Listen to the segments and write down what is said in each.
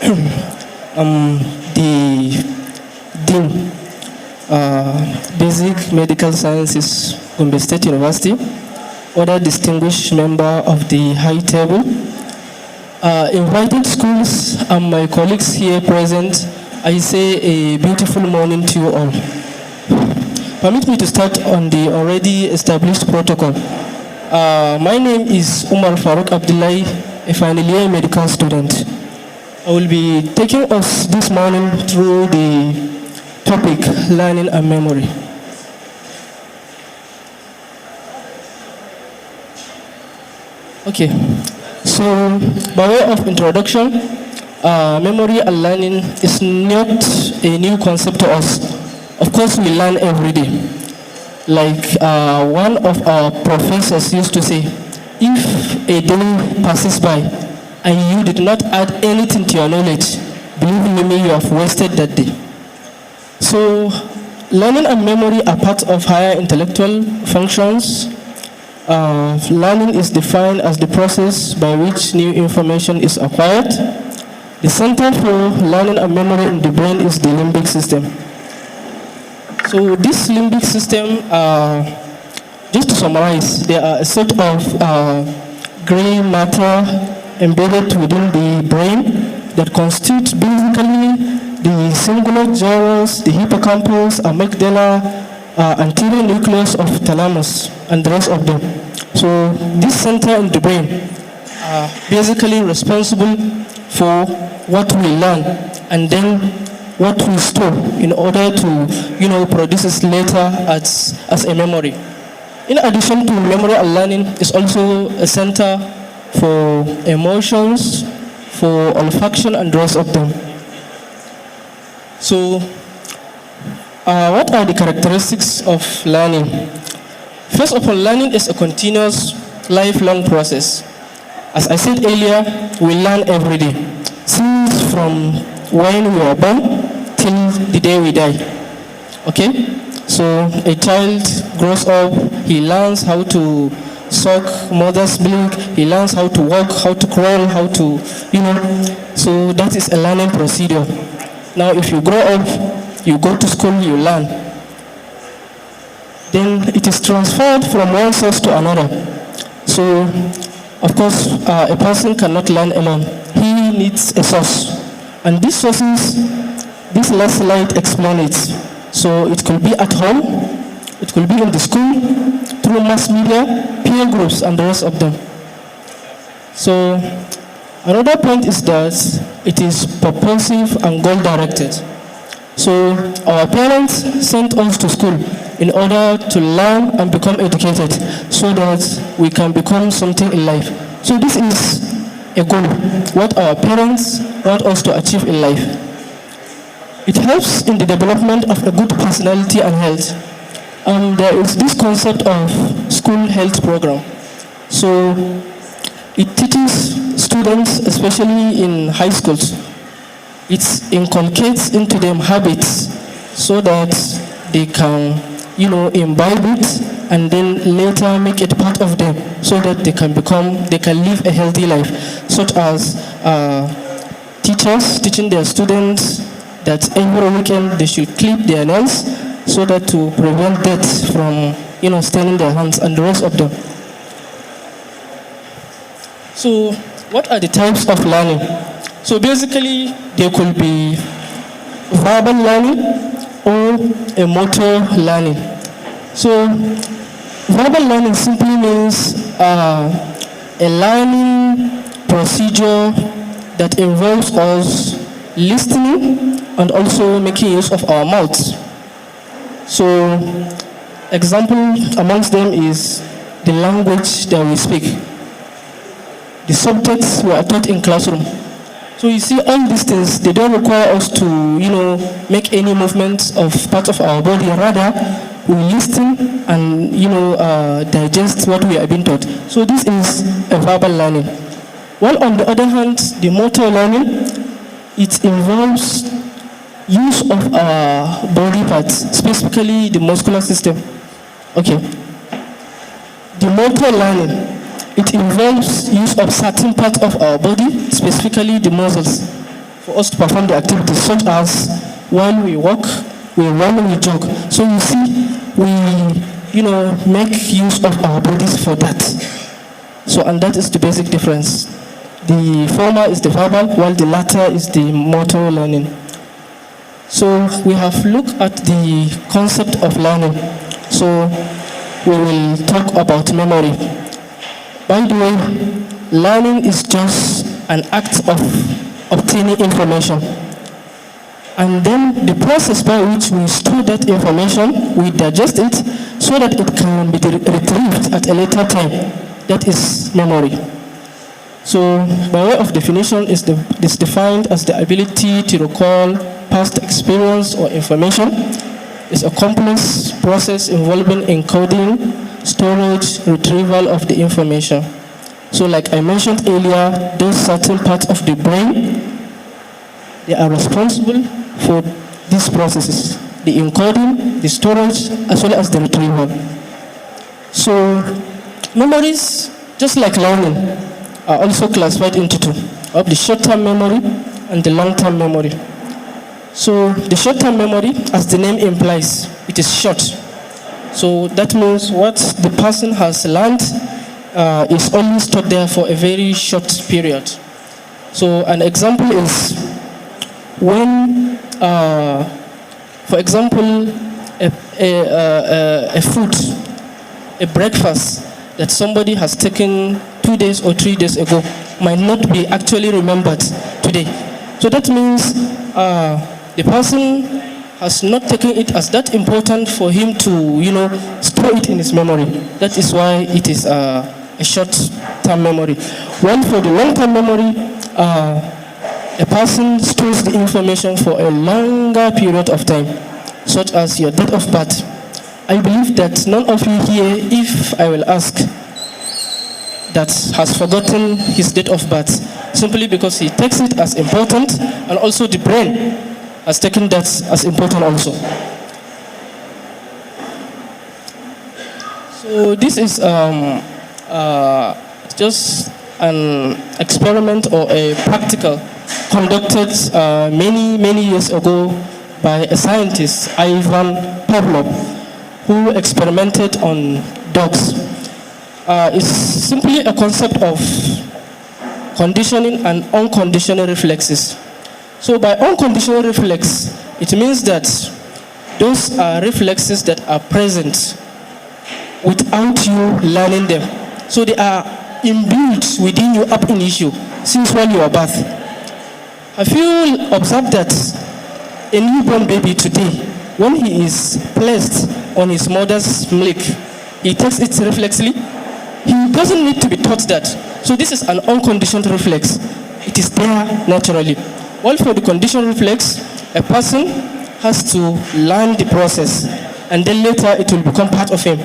The Dean, Basic Medical Sciences, Gombe State University, other distinguished member of the high table, invited schools and my colleagues here present, I say a beautiful morning to you all. Permit me to start on the already established protocol. My name is Umar Farouk Abdullahi, a final year medical student. I will be taking us this morning through the topic learning and memory. Okay, so by way of introduction, memory and learning is not a new concept to us. Of course, we learn every day. Like one of our professors used to say, if a day passes by and you did not add anything to your knowledge, believe me, you have wasted that day. So, learning and memory are part of higher intellectual functions. Learning is defined as the process by which new information is acquired. The center for learning and memory in the brain is the limbic system. So this limbic system, just to summarize, there are a set of gray matter embedded within the brain that constitute basically the cingulate gyrus, the hippocampus, amygdala, anterior nucleus of thalamus, and the rest of them. So this center in the brain are basically responsible for what we learn and then what we store in order to, produce this later as a memory. In addition to memory and learning, is also a center for emotions, for olfaction, and the rest of them. So, what are the characteristics of learning? First of all, learning is a continuous, lifelong process. As I said earlier, we learn every day, since from when we are born till the day we die. Okay? So a child grows up, he learns how to suck mother's milk, he learns how to walk, how to crawl, how to, so that is a learning procedure. Now if you grow up, you go to school, you learn. Then it is transferred from one source to another. So, of course, a person cannot learn alone. He needs a source. And these sources, this last slide explains it. So it could be at home, it could be in the school, through mass media, peer groups, and the rest of them. So another point is that it is purposive and goal-directed. So our parents sent us to school in order to learn and become educated so that we can become something in life. So this is a goal, what our parents want us to achieve in life. It helps in the development of a good personality and health. There is this concept of school health program. So it teaches students, especially in high schools, it inculcates into them habits so that they can, imbibe it and then later make it part of them so that they can live a healthy life, such as teachers teaching their students that every weekend they should clip their nails so that to prevent death from, staining their hands and the rest of them. So what are the types of learning? So basically, there could be verbal learning or a motor learning. So verbal learning simply means a learning procedure that involves us listening and also making use of our mouths. So example amongst them is the language that we speak, the subjects we are taught in classroom. So you see, all these things, they don't require us to, make any movements of part of our body. Rather, we listen and, digest what we are being taught. So this is a verbal learning. While on the other hand, the motor learning, it involves use of our body parts, specifically the muscular system. Okay. The motor learning, it involves use of certain parts of our body, specifically the muscles. for us to perform the activities, such as while we walk, we run, we jog. So you see, we make use of our bodies for that. So, and that is the basic difference. The former is the verbal, while the latter is the motor learning. So we have looked at the concept of learning. So we will talk about memory. By the way, learning is just an act of obtaining information. And then the process by which we store that information, we digest it so that it can be retrieved at a later time. That is memory. So by way of definition, is defined as the ability to recall past experience or information. It's a complex process involving encoding, storage, retrieval of the information. So like I mentioned earlier, those certain parts of the brain, they are responsible for these processes, the encoding, the storage, as well as the retrieval. So memories, just like learning, are also classified into two, of the short-term memory and the long-term memory. So the short-term memory, as the name implies, it is short. So that means what the person has learned is only stored there for a very short period. So an example is when, for example, a food, a breakfast that somebody has taken 2 days or 3 days ago might not be actually remembered today. So that means the person has not taken it as that important for him to, store it in his memory. That is why it is a short-term memory. While for the long-term memory, a person stores the information for a longer period of time, such as your date of birth. I believe that none of you here, if I will ask, that has forgotten his date of birth, simply because he takes it as important, and also the brain has taken that as important also. So this is just an experiment or a practical conducted many years ago by a scientist, Ivan Pavlov, who experimented on dogs. It's simply a concept of conditioning and unconditional reflexes. So by unconditional reflex, it means that those are reflexes that are present without you learning them. So they are imbued within you ab initio, since when you are birth. Have you observed that a newborn baby today, when he is placed on his mother's milk, he takes it reflexly? He doesn't need to be taught that. So this is an unconditioned reflex. It is there naturally. While for the conditioned reflex, a person has to learn the process, and then later it will become part of him.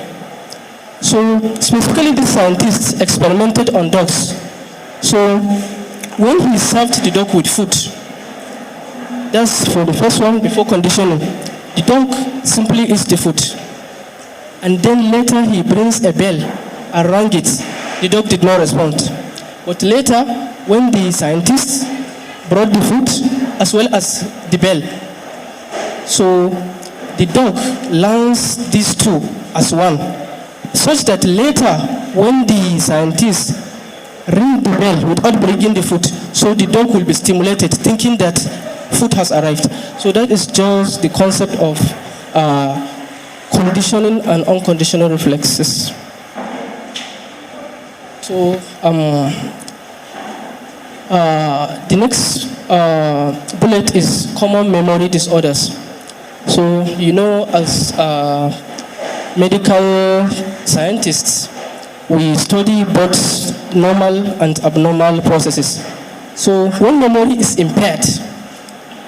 So specifically, the scientists experimented on dogs. So when he served the dog with food, that's for the first one before conditioning. The dog simply eats the food, and then later he brings a bell and rang it. The dog did not respond. But later, when the scientists brought the food as well as the bell, so the dog learns these two as one, such that later when the scientists ring the bell without bringing the food, so the dog will be stimulated thinking that food has arrived. So that is just the concept of conditioning and unconditional reflexes. So the next bullet is common memory disorders. So as medical scientists, we study both normal and abnormal processes. So when memory is impaired,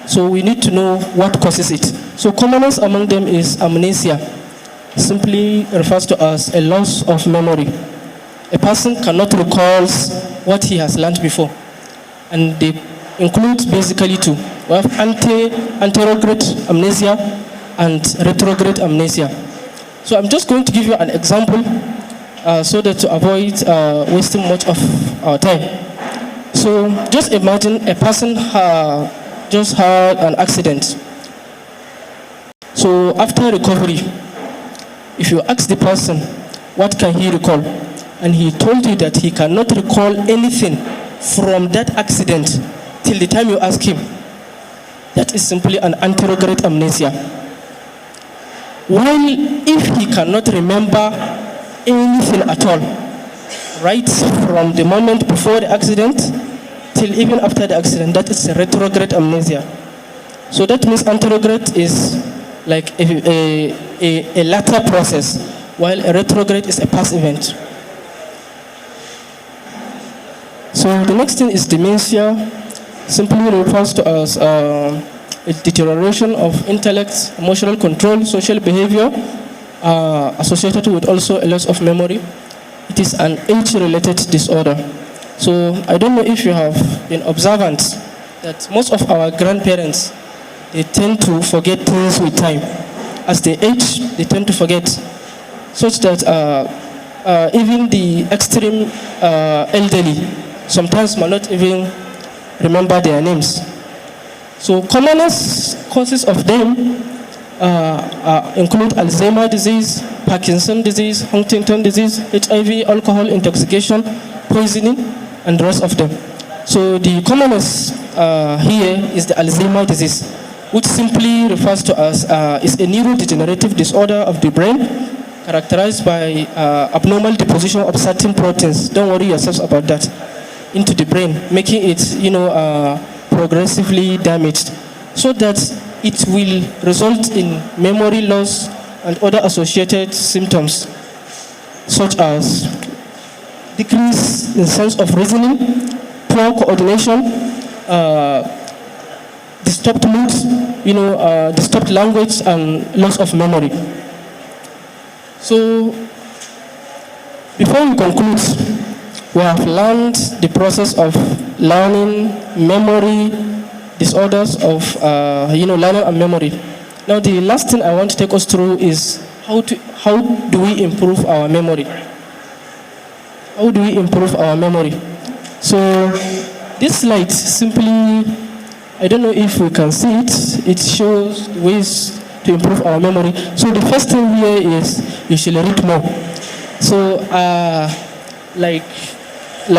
so we need to know what causes it. So commonest among them is amnesia. Simply refers to as a loss of memory. A person cannot recall what he has learned before. And they include basically two. We have anterograde amnesia and retrograde amnesia. So I'm just going to give you an example so that to avoid wasting much of our time. So just imagine a person just had an accident. So after recovery, if you ask the person, what can he recall? And he told you that he cannot recall anything from that accident till the time you ask him. That is simply an anterograde amnesia. While if he cannot remember anything at all, right from the moment before the accident till even after the accident, that is a retrograde amnesia. So that means anterograde is like a latter process, while a retrograde is a past event. So the next thing is dementia. Simply refers to as a deterioration of intellect, emotional control, social behavior, associated with also a loss of memory. It is an age-related disorder. So I don't know if you have been observant that most of our grandparents, they tend to forget things with time. As they age, they tend to forget, such that even the extreme elderly sometimes might not even remember their names. So commonest causes of them include Alzheimer's disease, Parkinson's disease, Huntington disease, HIV, alcohol intoxication, poisoning, and the rest of them. So the commonest here is the Alzheimer's disease, which simply refers to as is a neurodegenerative disorder of the brain characterized by abnormal deposition of certain proteins. Don't worry yourselves about that, into the brain, making it, progressively damaged, so that it will result in memory loss and other associated symptoms, such as decrease in sense of reasoning, poor coordination, disturbed mood, disturbed language, and loss of memory. So, before we conclude, we have learned the process of learning, memory, disorders of learning and memory. Now, the last thing I want to take us through is how do we improve our memory? How do we improve our memory? So, this slide simply, I don't know if we can see it. It shows ways to improve our memory. So, the first thing here is you should read more. So, we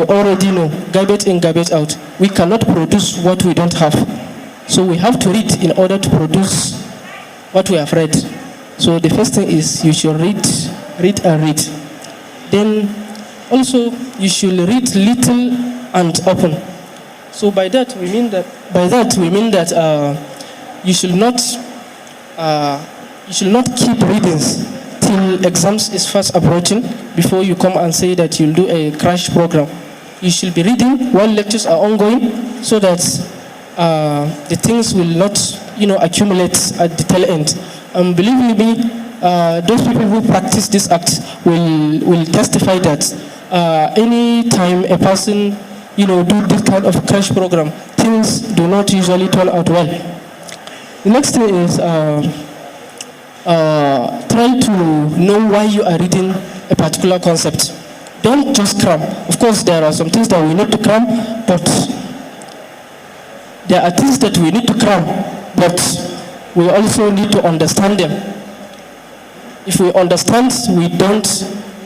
already know, garbage in, garbage out. We cannot produce what we don't have. So we have to read in order to produce what we have read. So the first thing is you should read and read. Then also you should read little and often. So by that we mean that you should not keep readings till exams is fast approaching before you come and say that you'll do a crash program. You should be reading while lectures are ongoing, so that the things will not, accumulate at the tail end. And believe me, those people who practice this act will testify that any time a person, do this kind of crash program, things do not usually turn out well. The next thing is try to know why you are reading a particular concept. Don't just cram. Of course, there are some things that we need to cram, but there are things that we need to cram, but we also need to understand them. If we understand, we don't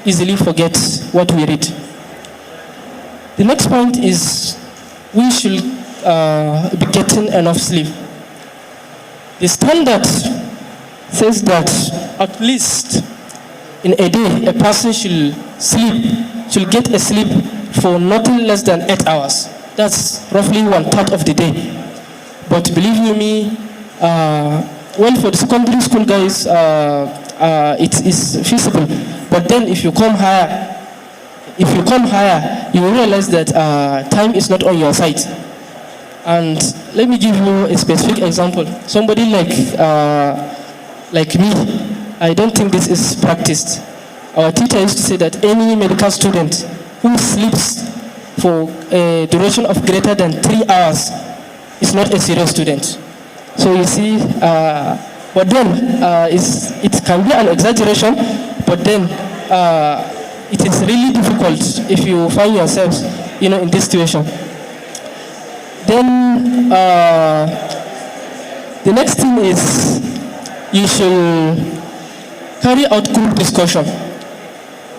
easily forget what we read. The next point is we should be getting enough sleep. The standard says that at least in a day a person should get a sleep for nothing less than 8 hours. That's roughly 1/3 of the day. But believe you me, for the secondary school guys, it is feasible. But then if you come higher, you will realize that time is not on your side. And let me give you a specific example. Somebody like me, I don't think this is practiced. Our teacher used to say that any medical student who sleeps for a duration of greater than 3 hours is not a serious student. So you see, but then it can be an exaggeration, but then it is really difficult if you find yourself, in this situation. Then the next thing is you should carry out group discussion.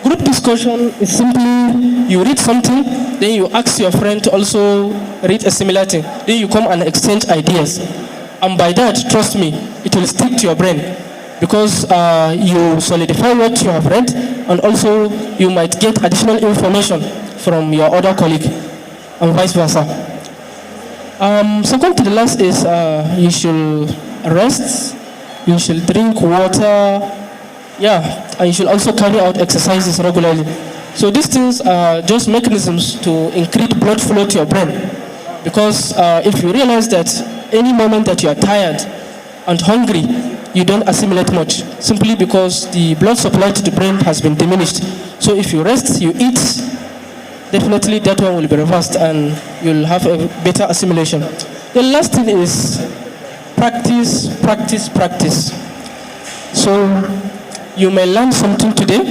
Group discussion is simply you read something, then you ask your friend to also read a similar thing. Then you come and exchange ideas. And by that, trust me, it will stick to your brain because you solidify what you have read, and also you might get additional information from your other colleague and vice versa. Second to the last is you should rest, you should drink water, and you should also carry out exercises regularly. So these things are just mechanisms to increase blood flow to your brain. Because if you realize that any moment that you are tired and hungry, you don't assimilate much, simply because the blood supply to the brain has been diminished. So if you rest, you eat, definitely that one will be reversed and you'll have a better assimilation. The last thing is practice, practice, practice. So you may learn something today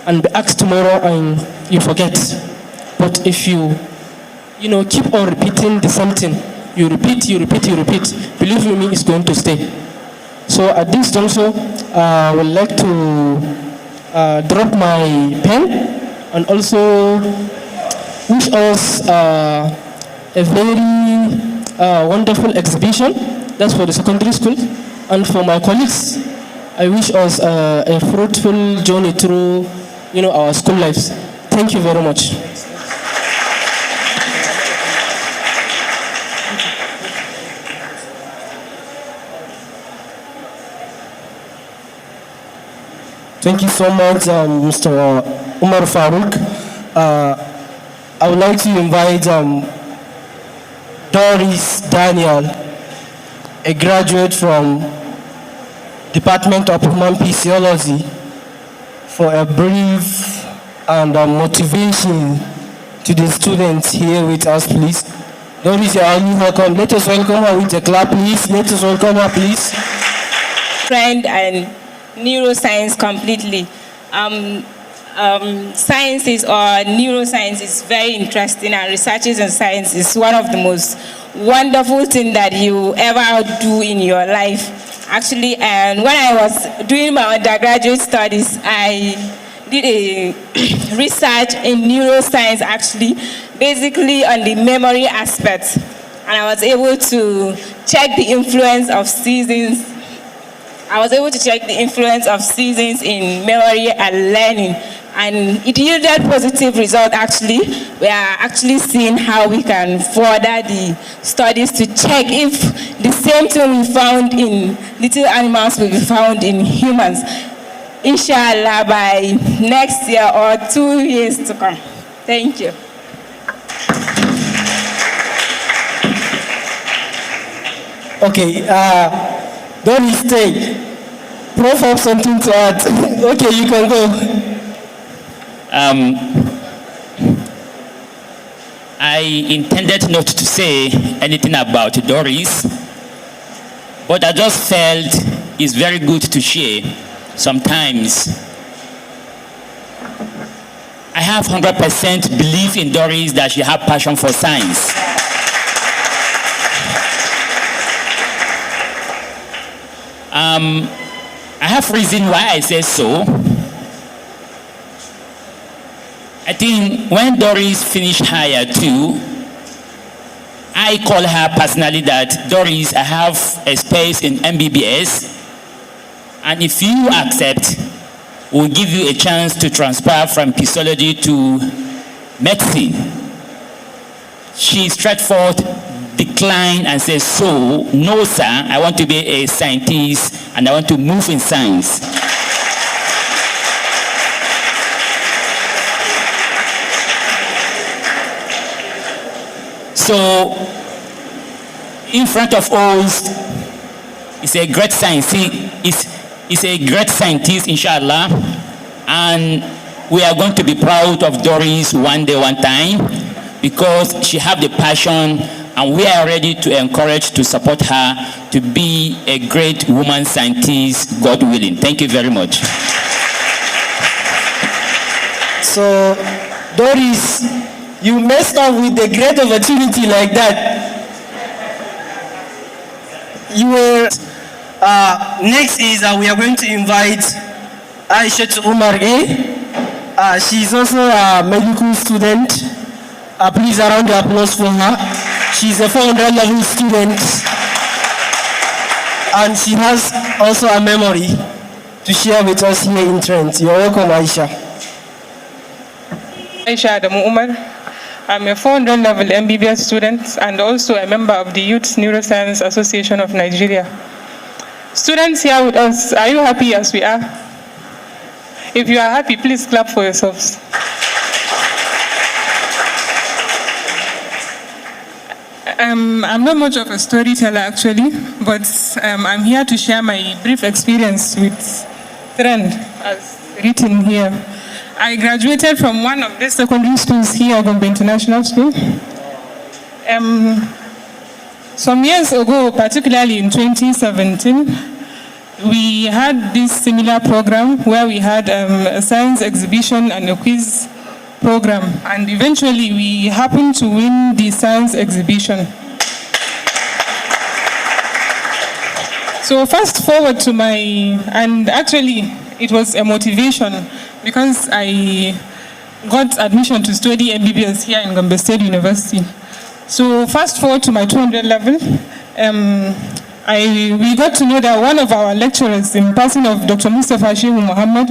and be asked tomorrow and you forget. But if you keep on repeating the same thing, you repeat, believe me, it's going to stay. So at this juncture, I would like to drop my pen and also wish us a very wonderful exhibition. That's for the secondary school. And for my colleagues, I wish us a fruitful journey through our school lives. Thank you very much. Thank you so much, Mr. Umar Farouk. I would like to invite Doris Daniel, a graduate from Department of Human Physiology, for a brief and motivation to the students here with us, please. Doris, you are only welcome. Let us welcome her with a clap, please. Let us welcome her, please. Friend and neuroscience completely. Sciences or neuroscience is very interesting, and researches in science is one of the most wonderful things that you ever do in your life. Actually, and when I was doing my undergraduate studies, I did a research in neuroscience, actually, basically on the memory aspect. And I was able to check the influence of seasons. In memory and learning. And it yielded positive results, actually. We are actually seeing how we can further the studies to check if the same thing we found in little animals will be found in humans. Inshallah, by next year or 2 years to come. Thank you. Okay, don't stay. Prof have something to add. Okay, you can go. I intended not to say anything about Doris, but I just felt it's very good to share. Sometimes I have 100% belief in Doris that she has passion for science. I have reason why I say so. I think when Doris finished higher too, I call her personally that, Doris, I have a space in MBBS, and if you accept, we'll give you a chance to transfer from physiology to medicine. She straightforward declined and said, so, no sir, I want to be a scientist and I want to move in science. So, in front of us is a great scientist, is a great scientist, inshallah, and we are going to be proud of Doris one day, one time, because she has the passion, and we are ready to encourage, to support her to be a great woman scientist, God willing. Thank you very much. So, Doris, you messed up with a great opportunity like that. You were. Next is we are going to invite Aisha Umar A. She's also a medical student. Please, a round of applause for her. She's a 400 level student. And she has also a memory to share with us here in Trent. You're welcome, Aisha. Aisha Adamu Umar. I'm a 400 level MBBS student and also a member of the Youth Neuroscience Association of Nigeria. Students here with us, are you happy as we are? If you are happy, please clap for yourselves. I'm not much of a storyteller actually, but I'm here to share my brief experience with Trend as written here. I graduated from one of the secondary schools here, Gombe International School. Some years ago, particularly in 2017, we had this similar program where we had a science exhibition and a quiz program, and eventually we happened to win the science exhibition. So fast forward to and actually it was a motivation because I got admission to study MBBS here in Gombe State University. So fast forward to my 200 level, we got to know that one of our lecturers in person of Dr. Mustafa Shehu Muhammad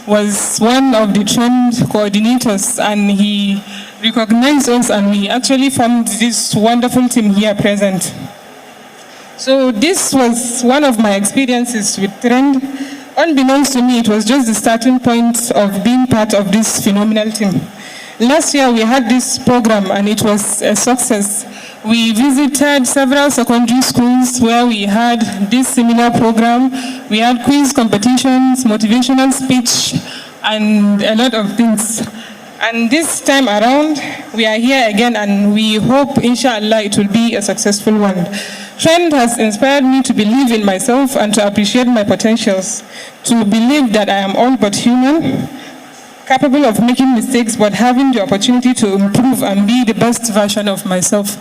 was one of the Trend coordinators, and he recognized us and we actually formed this wonderful team here present. So this was one of my experiences with Trend. Unbeknownst to me, it was just the starting point of being part of this phenomenal team. Last year we had this program and it was a success. We visited several secondary schools where we had this similar program. We had quiz competitions, motivational speech, and a lot of things. And this time around, we are here again and we hope, inshallah, it will be a successful one. Trend has inspired me to believe in myself and to appreciate my potentials, to believe that I am all but human, capable of making mistakes, but having the opportunity to improve and be the best version of myself.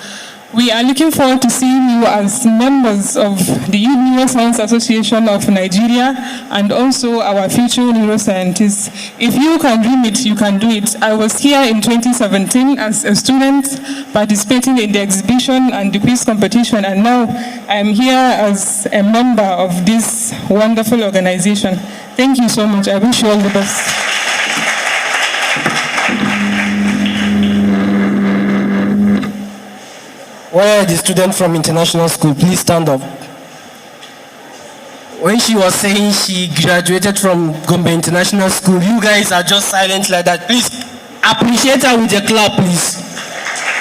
We are looking forward to seeing you as members of the Youth Neuroscience Association of Nigeria and also our future neuroscientists. If you can dream it, you can do it. I was here in 2017 as a student participating in the exhibition and the quiz competition, and now I'm here as a member of this wonderful organization. Thank you so much. I wish you all the best. Where are the students from international school? Please stand up. When she was saying she graduated from Gombe International School, you guys are just silent like that. Please appreciate her with a clap, please.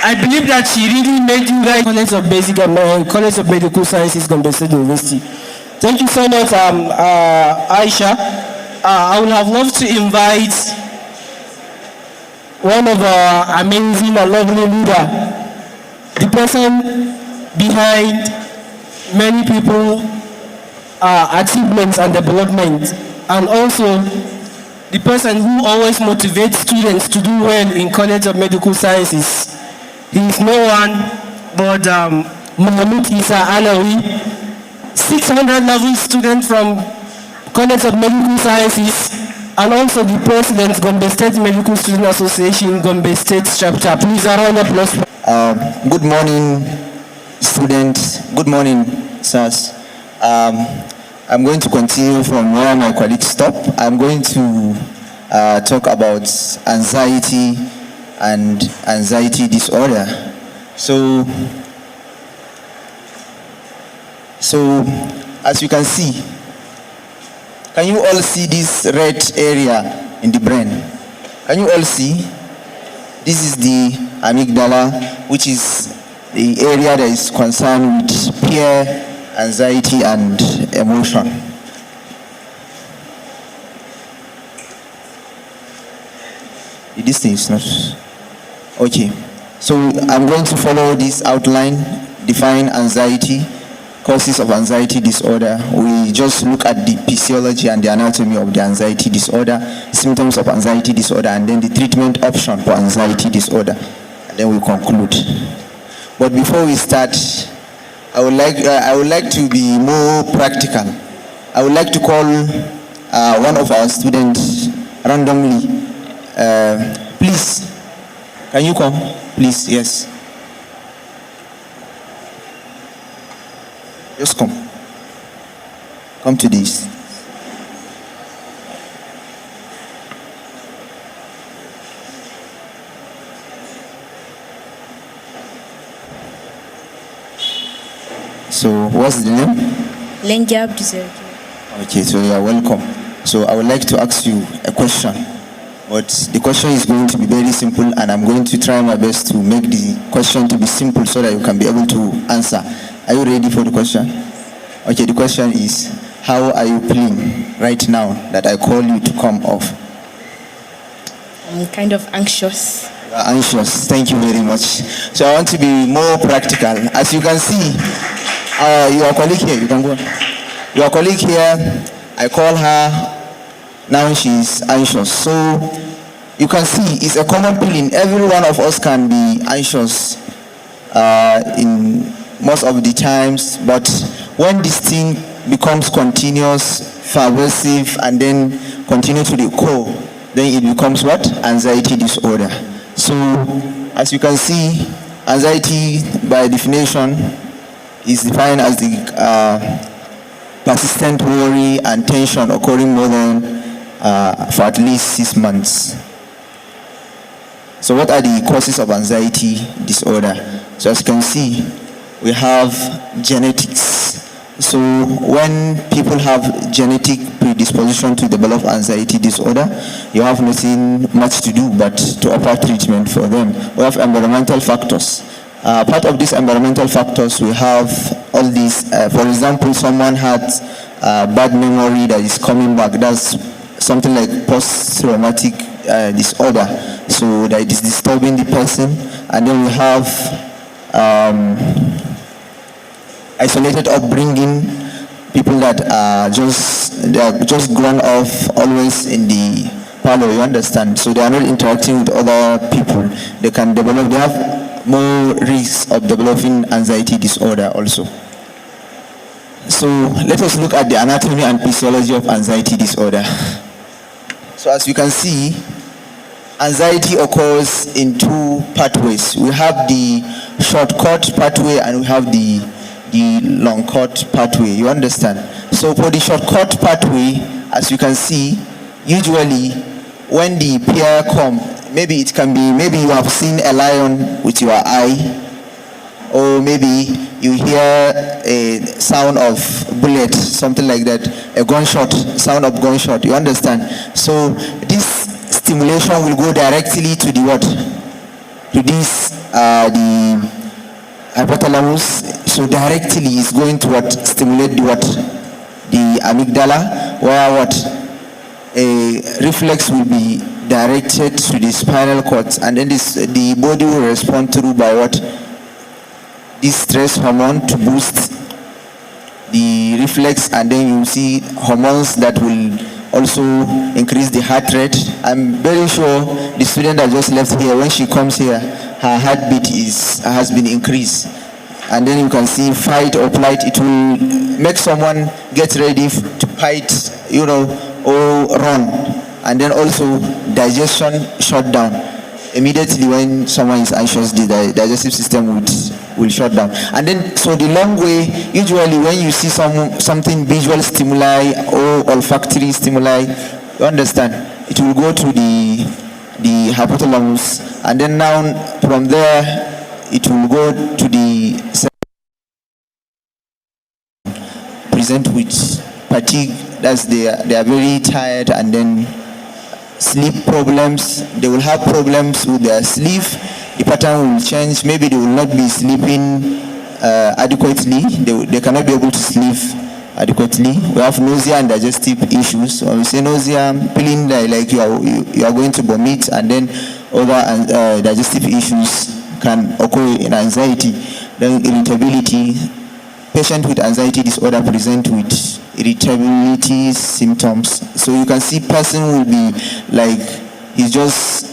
I believe that she really made you guys College of Basic and College of Medical Sciences, Gombe State University. Thank you so much, Aisha. I would have loved to invite one of our amazing and lovely leaders, the person behind many people achievements and development, and also the person who always motivates students to do well in College of Medical Sciences. He is no one but Mohamed Isa Alawi, 600 level student from College of Medical Sciences, and also the president, Gombe State Medical Student Association, Gombe State chapter. Please, a round of applause. Good morning, students. Good morning, sirs. I'm going to continue from where my colleagues stop. I'm going to talk about anxiety and anxiety disorder. So as you can see, can you all see this red area in the brain? Can you all see? This is the amygdala, which is the area that is concerned with fear, anxiety, and emotion. This thing is not okay. So I'm going to follow this outline, define anxiety, causes of anxiety disorder. We just look at the physiology and the anatomy of the anxiety disorder, symptoms of anxiety disorder, and then the treatment option for anxiety disorder. And then we conclude. But before we start, I would like to be more practical. I would like to call one of our students randomly. Please, can you come? Please, yes. Just come. Come to this. So, what's the name? Lenja Abduzerki. Okay, so you are welcome. So I would like to ask you a question, but the question is going to be very simple, and I'm going to try my best to make the question to be simple so that you can be able to answer. Are you ready for the question? Okay, the question is, how are you feeling right now that I call you to come off? I'm kind of anxious. You are anxious. Thank you very much. So I want to be more practical. As you can see, your colleague here, you can go. Your colleague here, I call her, now she's anxious. So you can see it's a common feeling. Every one of us can be anxious in most of the times, but when this thing becomes continuous, pervasive, and then continue to the core, then it becomes what? Anxiety disorder. So as you can see, anxiety by definition is defined as the persistent worry and tension occurring more than for at least 6 months. So what are the causes of anxiety disorder? So as you can see, we have genetics. So when people have genetic predisposition to develop anxiety disorder, you have nothing much to do but to offer treatment for them. We have environmental factors. Part of these environmental factors, we have all these. For example, someone had bad memory that is coming back. That's something like post-traumatic disorder. So that is disturbing the person. And then we have isolated upbringing, people that are just grown up always in the parlor, you understand? So they are not interacting with other people. They have more risk of developing anxiety disorder also. So let us look at the anatomy and physiology of anxiety disorder. So as you can see, anxiety occurs in two pathways. We have the shortcut pathway and we have the long cut pathway, you understand? So for the shortcut pathway, as you can see, usually when the pair come, maybe you have seen a lion with your eye, or maybe you hear a sound of bullet, something like that, a gunshot, sound of gunshot, you understand? So this stimulation will go directly to the what? To this, the hypothalamus. So directly is going to what? Stimulate the what? The amygdala, where what? A reflex will be directed to the spinal cord, and then the body will respond through by what? This stress hormone to boost the reflex, and then you see hormones that will also increase the heart rate. I'm very sure the student that just left here, when she comes here, her heartbeat has been increased. And then you can see fight or flight. It will make someone get ready to fight, or run. And then also digestion shut down. Immediately when someone is anxious, the digestive system will shut down. And then, so the long way, usually when you see something visual stimuli or olfactory stimuli, you understand, it will go to the hypothalamus, and then now from there, it will go to the present with fatigue. That's they are very tired, and then sleep problems. They will have problems with their sleep. The pattern will change. Maybe they will not be sleeping adequately. They cannot be able to sleep adequately. We have nausea and digestive issues. When we say nausea, feeling like you are going to vomit, and then other digestive issues can occur in anxiety. Then irritability. Patient with anxiety disorder present with irritability symptoms. So you can see person will be like he's just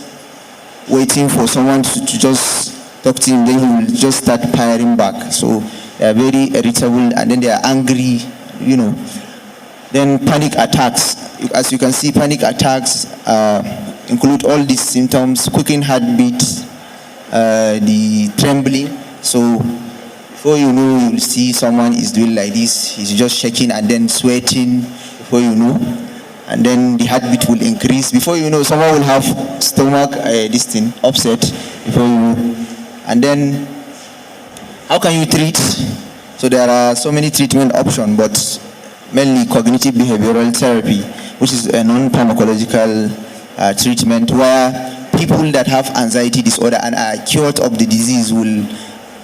waiting for someone to just talk to him, then he will just start firing back. So they are very irritable, and then they are angry, you know. Then panic attacks. As you can see, panic attacks include all these symptoms: quickened heartbeat, the trembling. So before you know, you'll see someone is doing like this. He's just shaking and then sweating. Before you know, and then the heartbeat will increase. Before you know, someone will have stomach upset. Before you know, and then how can you treat? So there are so many treatment options, but mainly cognitive behavioral therapy, which is a non-pharmacological treatment where people that have anxiety disorder and are cured of the disease will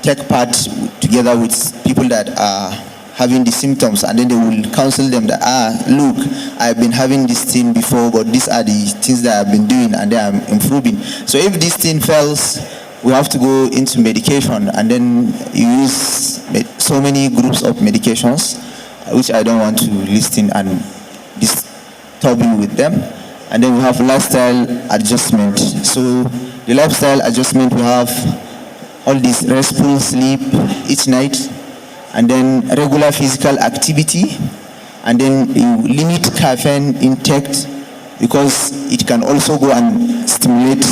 take part together with people that are having the symptoms, and then they will counsel them that, look, I've been having this thing before, but these are the things that I've been doing and they are improving. So if this thing fails, we have to go into medication, and then you use so many groups of medications, which I don't want to list in and disturb you with them. And then we have lifestyle adjustment. So the lifestyle adjustment, we have all this restful sleep each night, and then regular physical activity, and then you limit caffeine intake because it can also go and stimulate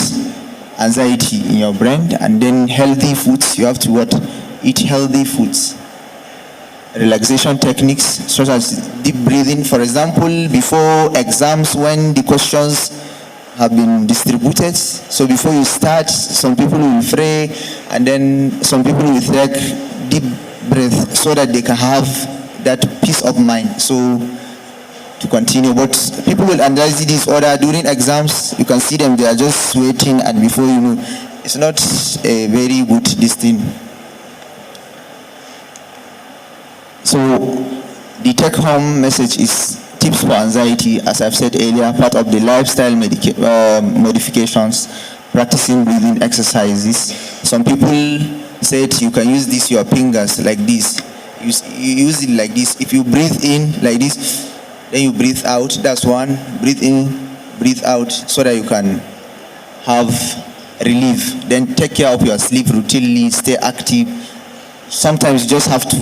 anxiety in your brain. And then healthy foods, you have to eat healthy foods. Relaxation techniques such as deep breathing. For example, before exams, when the questions have been distributed, so before you start, some people will pray, and then some people will take deep breath so that they can have that peace of mind, so to continue. But people with anxiety disorder during exams, you can see them, they are just sweating, and before you know, it's not a very good thing. So the take-home message is tips for anxiety, as I've said earlier, part of the lifestyle modifications, practicing breathing exercises. Some people said you can use your fingers like this. You use it like this. If you breathe in like this, then you breathe out. That's one. Breathe in, breathe out, so that you can have relief. Then take care of your sleep routinely, stay active. Sometimes you just have to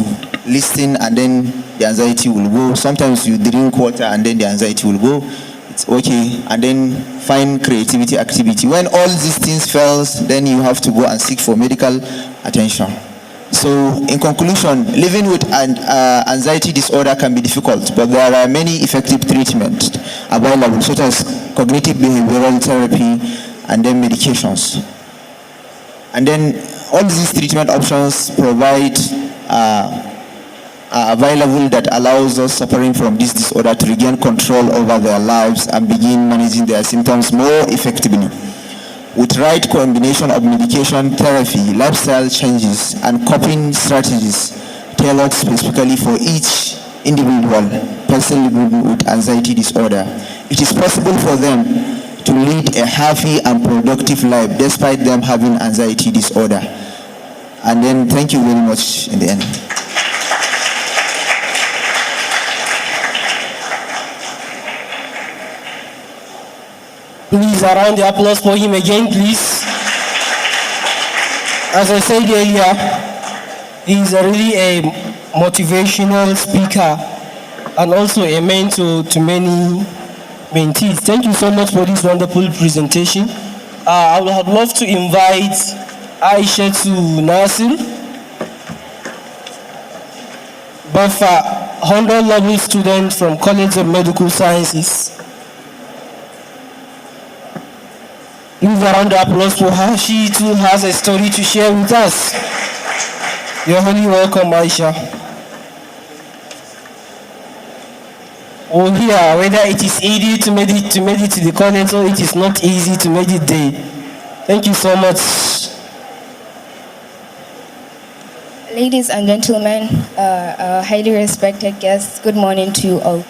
listen, and then the anxiety will go. Sometimes you drink water, and then the anxiety will go. It's okay. And then find creativity activity. When all these things fails, then you have to go and seek for medical attention. So in conclusion, living with anxiety disorder can be difficult, but there are many effective treatments available, such as cognitive behavioral therapy and then medications. And then all these treatment options provide are available that allows those suffering from this disorder to regain control over their lives and begin managing their symptoms more effectively. With right combination of medication, therapy, lifestyle changes, and coping strategies tailored specifically for each individual person living with anxiety disorder, it is possible for them to lead a happy and productive life despite them having anxiety disorder. And then thank you very much in the end. Please, a round of applause for him again, please. As I said earlier, he's really a motivational speaker and also a mentor to many mentees. Thank you so much for this wonderful presentation. I would have loved to invite Aisha to Nasir, Bafa, 100 level student from College of Medical Sciences. Please, a round of applause for her. She too has a story to share with us. You're really welcome, Aisha. We'll hear whether it is easy to make it to the college or it is not easy to make it there. Thank you so much. Ladies and gentlemen, highly respected guests, good morning to you all.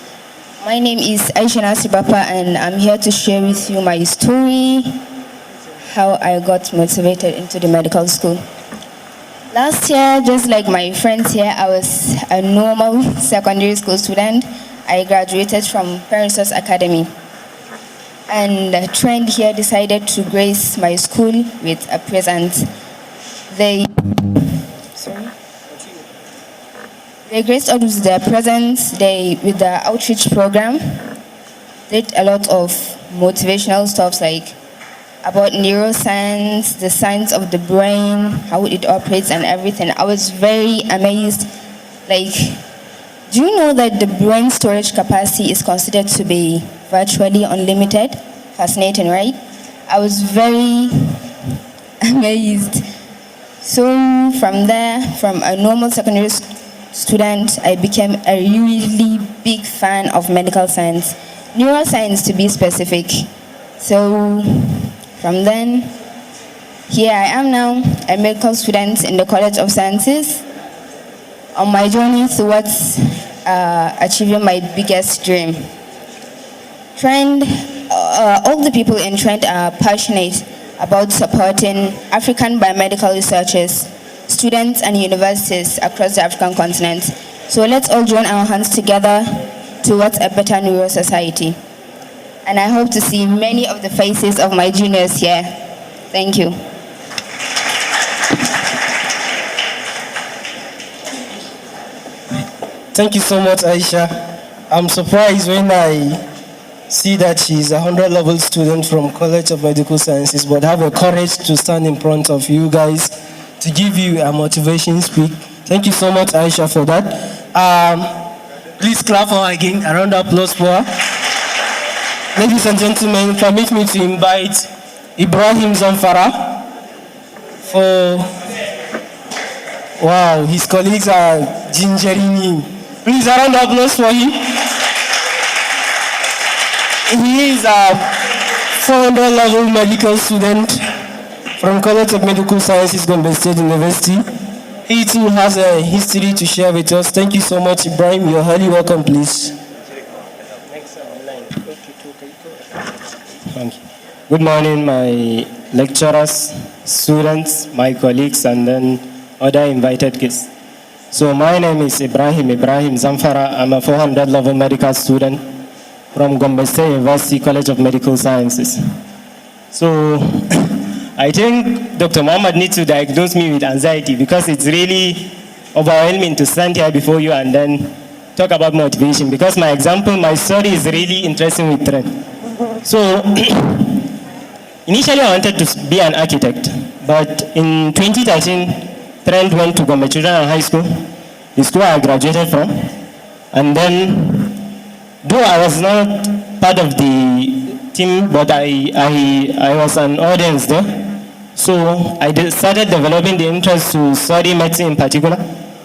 My name is Aisha Nasir Bapa, and I'm here to share with you my story, how I got motivated into the medical school. Last year, just like my friends here, I was a normal secondary school student. I graduated from Parent Resource Academy. And a trend here decided to grace my school with a present. they graced us with their presence. They, with the outreach program, did a lot of motivational stuff like about neuroscience, the science of the brain, how it operates and everything. I was very amazed. Like, do you know that the brain storage capacity is considered to be virtually unlimited? Fascinating, right? I was very amazed. So from there, from a normal secondary student, I became a really big fan of medical science, neuroscience to be specific. So from then, here I am now, a medical student in the College of Sciences, on my journey towards achieving my biggest dream. Trend, all the people in Trend are passionate about supporting African biomedical researchers, students and universities across the African continent. So let's all join our hands together towards a better neuro society. And I hope to see many of the faces of my juniors here. Thank you. Thank you so much, Aisha. I'm surprised when I see that she's a 100-level student from College of Medical Sciences, but have the courage to stand in front of you guys to give you a motivation speak. Thank you so much, Aisha, for that. Please clap for her again. A round of applause for her. Ladies and gentlemen, permit me to invite Ibrahim Zamfara for... Wow, his colleagues are gingering him. Please, a round of applause for him. He is a 400-level medical student from College of Medical Sciences, Gombe State University. He too has a history to share with us. Thank you so much, Ibrahim. You're highly welcome, please. Thank you. Good morning, my lecturers, students, my colleagues, and then other invited guests. So my name is Ibrahim Zamfara. I'm a 400-level medical student from Gombe State University College of Medical Sciences. So I think Dr. Muhammad needs to diagnose me with anxiety because it's really overwhelming to stand here before you and then talk about motivation, because my story is really interesting with Trend. So initially I wanted to be an architect, but in 2013, Trend went to Gombe Children High School, the school I graduated from, and then though I was not part of the team, but I was an audience there. So I started developing the interest to study medicine in particular.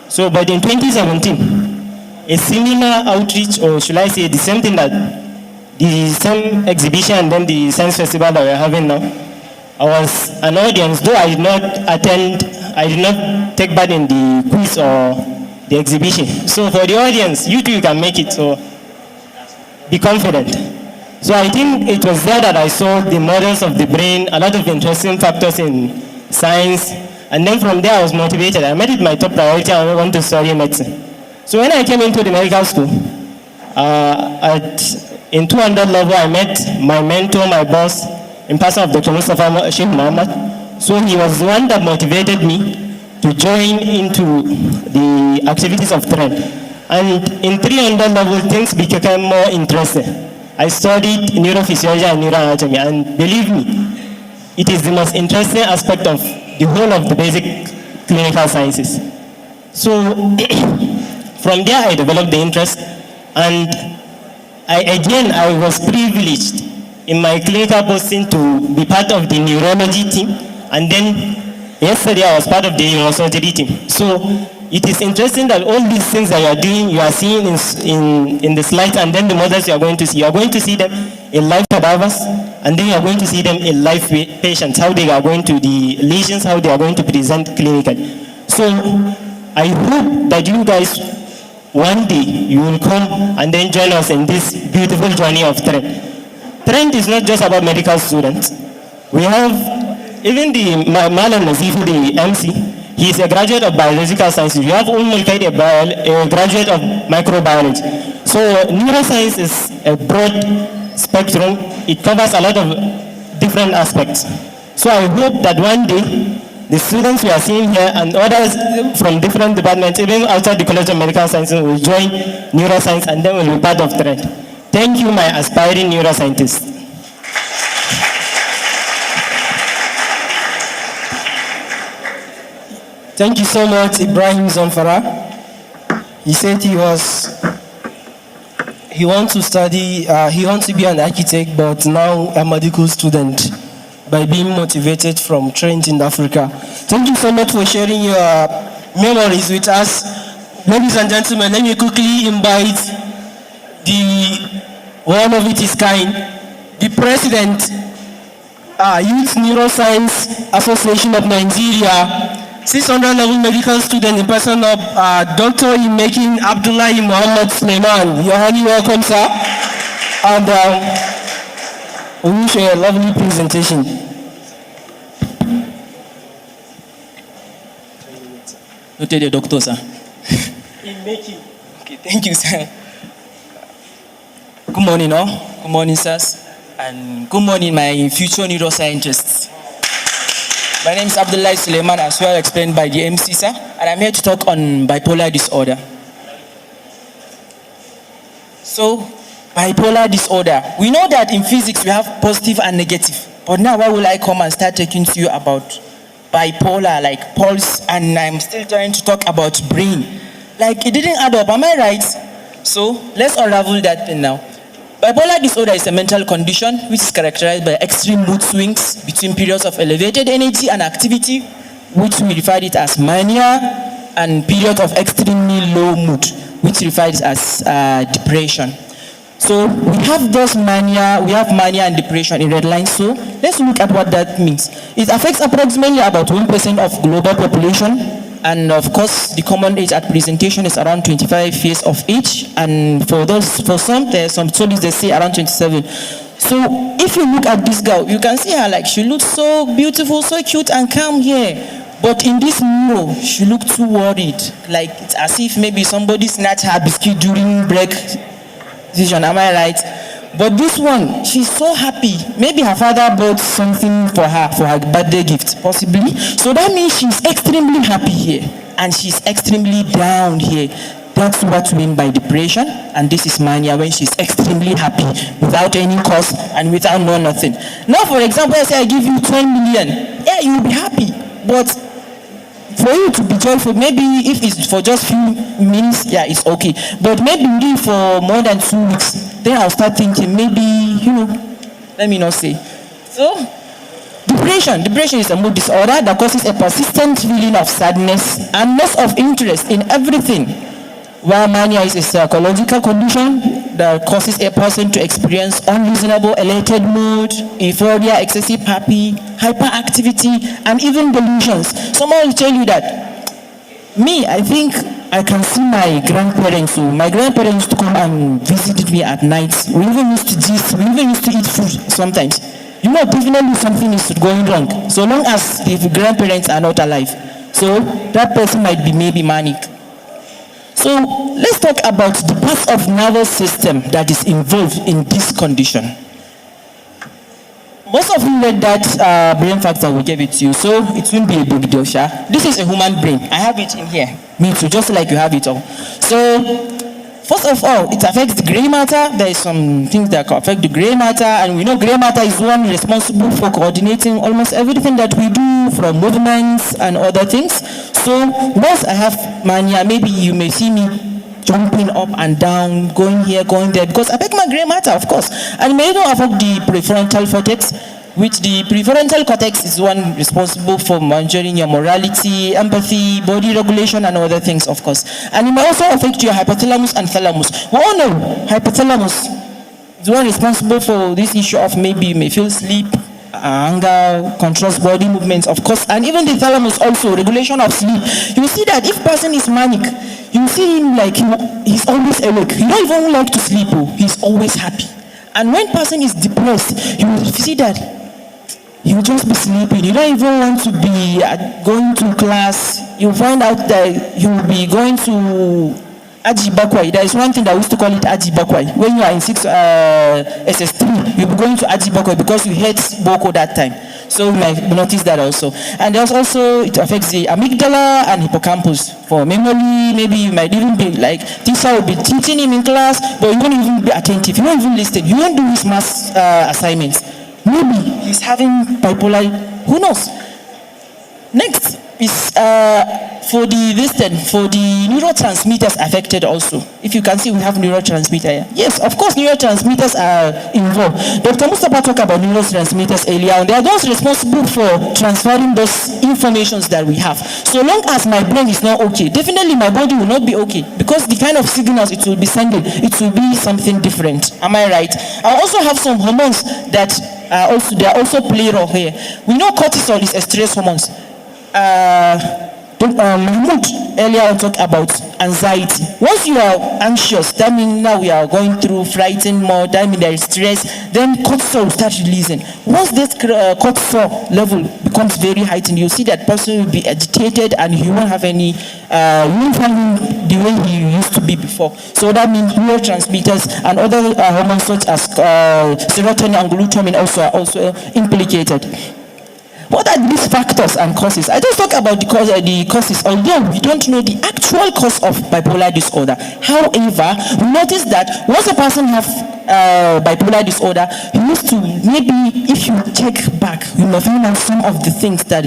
So, but in 2017, a similar outreach, or should I say the same thing, that the same exhibition and then the science festival that we're having now, I was an audience, though I did not attend, I did not take part in the quiz or the exhibition. So for the audience, you too, you can make it. So be confident. So I think it was there that I saw the models of the brain, a lot of interesting factors in science, and then from there I was motivated. I made it my top priority and I want to study medicine. So when I came into the medical school, in 200 level, I met my mentor, my boss, in person of Dr. Mustafa Sheikh Muhammad. So he was the one that motivated me to join into the activities of Trend. And in 300 level, things became more interesting. I studied neurophysiology and neuroanatomy, and believe me, it is the most interesting aspect of the whole of the basic clinical sciences. So from there, I developed the interest, and I was privileged in my clinical posting to be part of the neurology team, and then yesterday I was part of the neurosurgery team. So it is interesting that all these things that you are doing, you are seeing in the slides, and then the models you are going to see. You are going to see them in live cadavers, and then you are going to see them in live patients, how they are going to, the lesions, how they are going to present clinically. So I hope that you guys, one day, you will come and then join us in this beautiful journey of Trend. Trend is not just about medical students. We have even the Malam Nazifu, the MC, he is a graduate of biological sciences. We have Mulkaid, a graduate of microbiology. So neuroscience is a broad spectrum. It covers a lot of different aspects. So I hope that one day the students we are seeing here and others from different departments, even outside the College of Medical Sciences, will join neuroscience and then will be part of trend. Thank you, my aspiring neuroscientists. Thank you so much, Ibrahim Zamfara. He said he wants to study, he wants to be an architect, but now a medical student by being motivated from Trent in Africa. Thank you so much for sharing your memories with us. Ladies and gentlemen, let me quickly invite the one of it is kind, the president, Youth Neuroscience Association of Nigeria, 600 level medical student in person of Dr. Imekin Abdullahi Muhammad Suleiman. You're highly welcome, sir. And we wish you a lovely presentation. You tell the doctor, sir. Imekin. Okay, thank you, sir. Good morning, all. Good morning, sirs. And good morning, my future neuroscientists. My name is Abdullahi Suleiman, as well explained by the MC, sir, and I'm here to talk on bipolar disorder. So, bipolar disorder. We know that in physics we have positive and negative, but now why will I come and start talking to you about bipolar, like pulse, and I'm still trying to talk about brain. Like, it didn't add up, am I right? So, let's unravel that thing now. Bipolar disorder is a mental condition which is characterized by extreme mood swings between periods of elevated energy and activity, which we refer it as mania, and periods of extremely low mood, which referred as depression. So we have those mania, we have mania and depression in red line. So let's look at what that means. It affects approximately about 1% of global population. And of course, the common age at presentation is around 25 years of age. And for some, there's some studies they say around 27. So if you look at this girl, you can see her like she looks so beautiful, so cute and calm here. But in this mirror, she looked too worried. Like it's as if maybe somebody snatched her biscuit during break session, am I right? But this one, she's so happy. Maybe her father bought something for her birthday gift, possibly. So that means she's extremely happy here. And she's extremely down here. That's what we mean by depression. And this is mania, when she's extremely happy without any cause and without no nothing. Now, for example, I say I give you 10 million. Yeah, you'll be happy. But for you to be joyful, maybe if it's for just few minutes, yeah, it's okay. But maybe for more than 2 weeks, then I'll start thinking maybe, let me not say. So, depression is a mood disorder that causes a persistent feeling of sadness and loss of interest in everything. While mania is a psychological condition that causes a person to experience unreasonable elated mood, euphoria, excessive happy, hyperactivity, and even delusions. Someone will tell you that, I think I can see my grandparents. So my grandparents used to come and visit me at night. We even used to gist, we even used to eat food sometimes. Definitely something is going wrong, so long as the grandparents are not alive. So that person might be maybe manic. So let's talk about the parts of nervous system that is involved in this condition. Most of you read that brain factor, we gave it to you, so it won't be a big deal, sha. This is a human brain. I have it in here. Me too, just like you have it all. So, first of all, it affects the gray matter. There is some things that affect the gray matter, and we know gray matter is one responsible for coordinating almost everything that we do, from movements and other things. So, once I have mania, maybe you may see me jumping up and down, going here, going there, because I affect my gray matter, of course. And it may even affect the prefrontal cortex, which the prefrontal cortex is one responsible for monitoring your morality, empathy, body regulation, and other things, of course. And it may also affect your hypothalamus and thalamus. We all know hypothalamus is one responsible for this issue of maybe you may feel sleep, anger, controls body movements, of course, and even the thalamus also, regulation of sleep. You see that if person is manic, you see him like he's always awake. He don't even like to sleep, he's always happy. And when person is depressed, you will see that he will just be sleeping. You don't even want to be going to class. You find out that you will be going to Ajibakwai. There is one thing that we used to call it Ajibakwai. When you are in SS3, you'll be going to Ajibakwai because you hate Boko that time. So we might notice that also. And there's also, it affects the amygdala and hippocampus for memory. Maybe you might even be like, teacher will be teaching him in class, but you won't even be attentive. You won't even listen. You won't do his math assignments. Maybe he's having bipolar, who knows? Next is for the neurotransmitters affected also. If you can see, we have neurotransmitter here. Yes, of course, neurotransmitters are involved. Dr. Mustafa talked about neurotransmitters earlier on. They are those responsible for transferring those informations that we have. So long as my brain is not okay, definitely my body will not be okay, because the kind of signals it will be sending, it will be something different. Am I right? I also have some hormones that they also play a role here. We know cortisol is a stress hormone. Mahmoud earlier on talked about anxiety. Once you are anxious, that means now we are going through frightened more, that means there is stress, then cortisol will start releasing. Once this cortisol level becomes very heightened, you see that person will be agitated and he won't have any, you won't find him the way he used to be before. So that means neurotransmitters and other hormones such as serotonin and glutamine are also implicated. What are these factors and causes? I just talk about the causes, although we don't know the actual cause of bipolar disorder. However, we notice that once a person has bipolar disorder, he needs to, maybe if you check back, you may find out some of the things that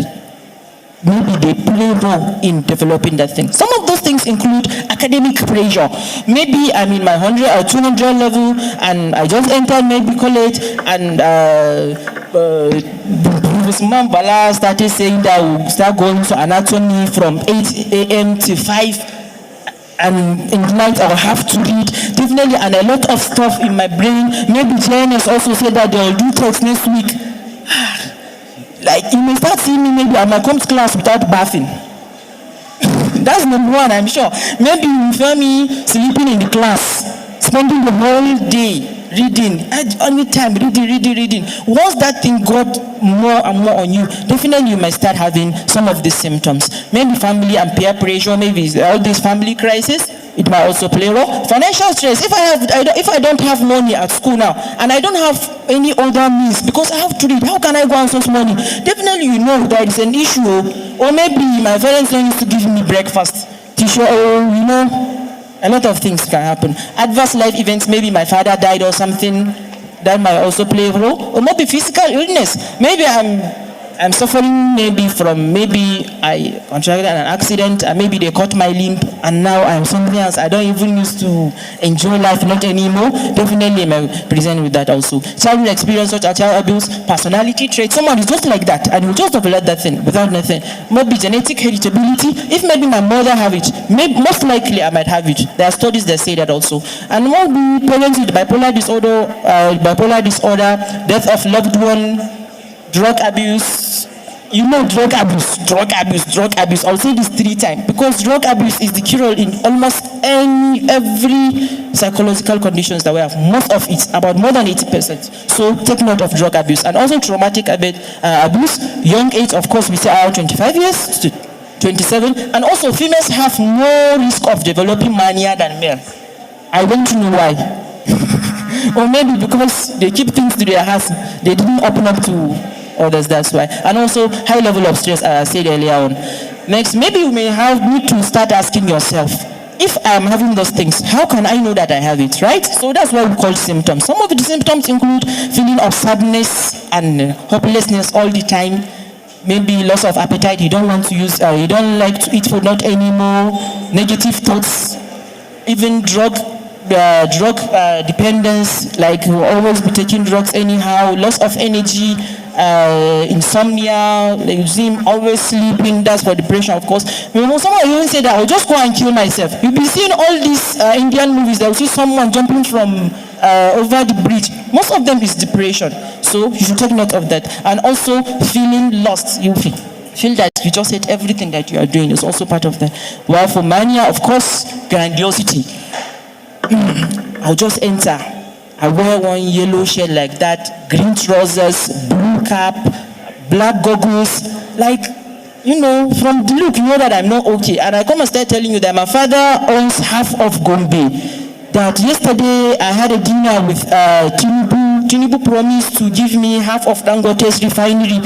maybe they play a role in developing that thing. Some of those things include academic pressure. Maybe I'm in my 100 or 200 level and I just entered maybe college and Usman Bala started saying that we'll start going to anatomy from 8 a.m. to 5 and in the night I'll have to read. Definitely, and a lot of stuff in my brain. Maybe JNS also said that they'll do tests next week. Like, you may start seeing me, maybe I might come to class without bathing. That's number one, I'm sure. Maybe you feel me sleeping in the class, spending the whole day reading, any time, reading. Once that thing got more and more on you, definitely you might start having some of the symptoms. Maybe family and peer pressure, maybe all this family crisis, it might also play a role. Financial stress, if I don't have money at school now, and I don't have any other means, because I have to read, how can I go and source money? Definitely you know that it's an issue. Or maybe my parents don't used to give me breakfast, tissue, or you know, a lot of things can happen. Adverse life events, maybe my father died or something, that might also play a role. Or maybe physical illness. Maybe I'm suffering maybe I contracted an accident and maybe they cut my limb and now I'm something else. I don't even used to enjoy life, not anymore. Definitely I'm present with that also. Childhood experience such as child abuse, personality traits. Someone is just like that and will just develop that thing without nothing. Maybe genetic heritability. If maybe my mother have it, most likely I might have it. There are studies that say that also. And maybe parents with bipolar disorder, death of loved one, drug abuse. You know, drug abuse. I'll say this 3 times because drug abuse is the cure in almost every psychological conditions that we have. Most of it, about more than 80%. So take note of drug abuse and also traumatic abuse. Young age, of course, we say around 25 years to 27, and also females have more risk of developing mania than males. I don't know why. Or maybe because they keep things to their hearts, they didn't open up to others, that's why. And also high level of stress, as I said earlier on. Next, maybe you may need to start asking yourself, if I'm having those things, how can I know that I have it, right? So that's what we call symptoms. Some of the symptoms include feeling of sadness and hopelessness all the time. Maybe loss of appetite, you don't want to use, you don't like to eat food, not anymore. Negative thoughts, even drug dependence, like you will always be taking drugs anyhow, loss of energy, insomnia, you seem always sleeping, that's for depression, of course. You know, someone even say that I'll just go and kill myself. You'll be seeing all these Indian movies that will see someone jumping from over the bridge. Most of them is depression, so you should take note of that. And also feeling lost, you feel that you just hate everything that you are doing is also part of that. While for mania, of course, grandiosity. I'll just enter. I wear one yellow shirt like that, green trousers, blue cap, black goggles. Like, you know, from the look, you know that I'm not okay. And I come and start telling you that my father owns half of Gombe. That yesterday I had a dinner with Tinubu Tinubu promised to give me half of Dangote's refinery,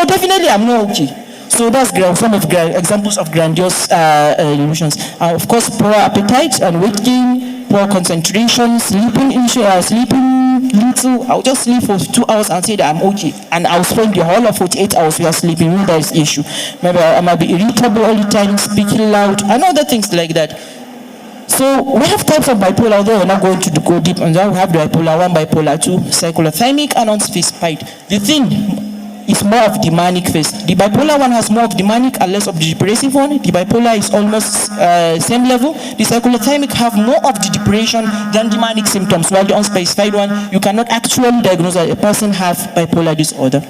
definitely I'm not okay. So that's some of examples of grandiose illusions. Of course, poor appetite and weight gain, poor concentration, sleeping little. I'll just sleep for 2 hours and say that I'm okay, and I'll spend the whole of 48 hours without sleeping. That is the issue. Maybe I might be irritable all the time, speaking loud, and other things like that. So we have types of bipolar, although we're not going to go deep on that. We have the bipolar 1, bipolar 2, cyclothymic, and on-spaced. The thing is more of the manic phase. The bipolar 1 has more of the manic and less of the depressive one. The bipolar is almost same level. The cyclothymic have more of the depression than the manic symptoms, while the unspecified one, you cannot actually diagnose that a person have bipolar disorder.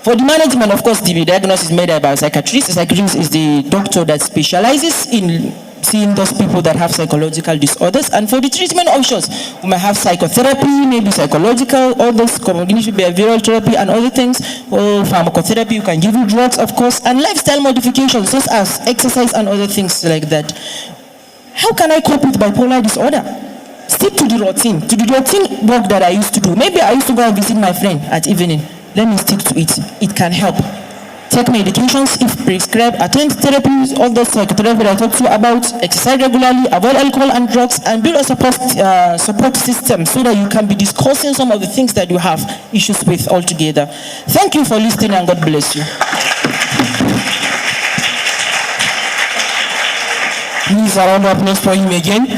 For the management, of course, the diagnosis is made by a psychiatrist. A psychiatrist is the doctor that specializes in seeing those people that have psychological disorders. And for the treatment options, we might have psychotherapy, maybe psychological, all those cognitive behavioral therapy and other things, or pharmacotherapy, you can give you drugs, of course, and lifestyle modifications, such as exercise and other things like that. How can I cope with bipolar disorder? Stick to the routine work that I used to do. Maybe I used to go and visit my friend at evening. Let me stick to it. It can help. Take medications if prescribed, attend therapies, all those psychotherapy I talked to you about, exercise regularly, avoid alcohol and drugs, and build a support system so that you can be discussing some of the things that you have issues with altogether. Thank you for listening, and God bless you. Please, a round of applause for him again.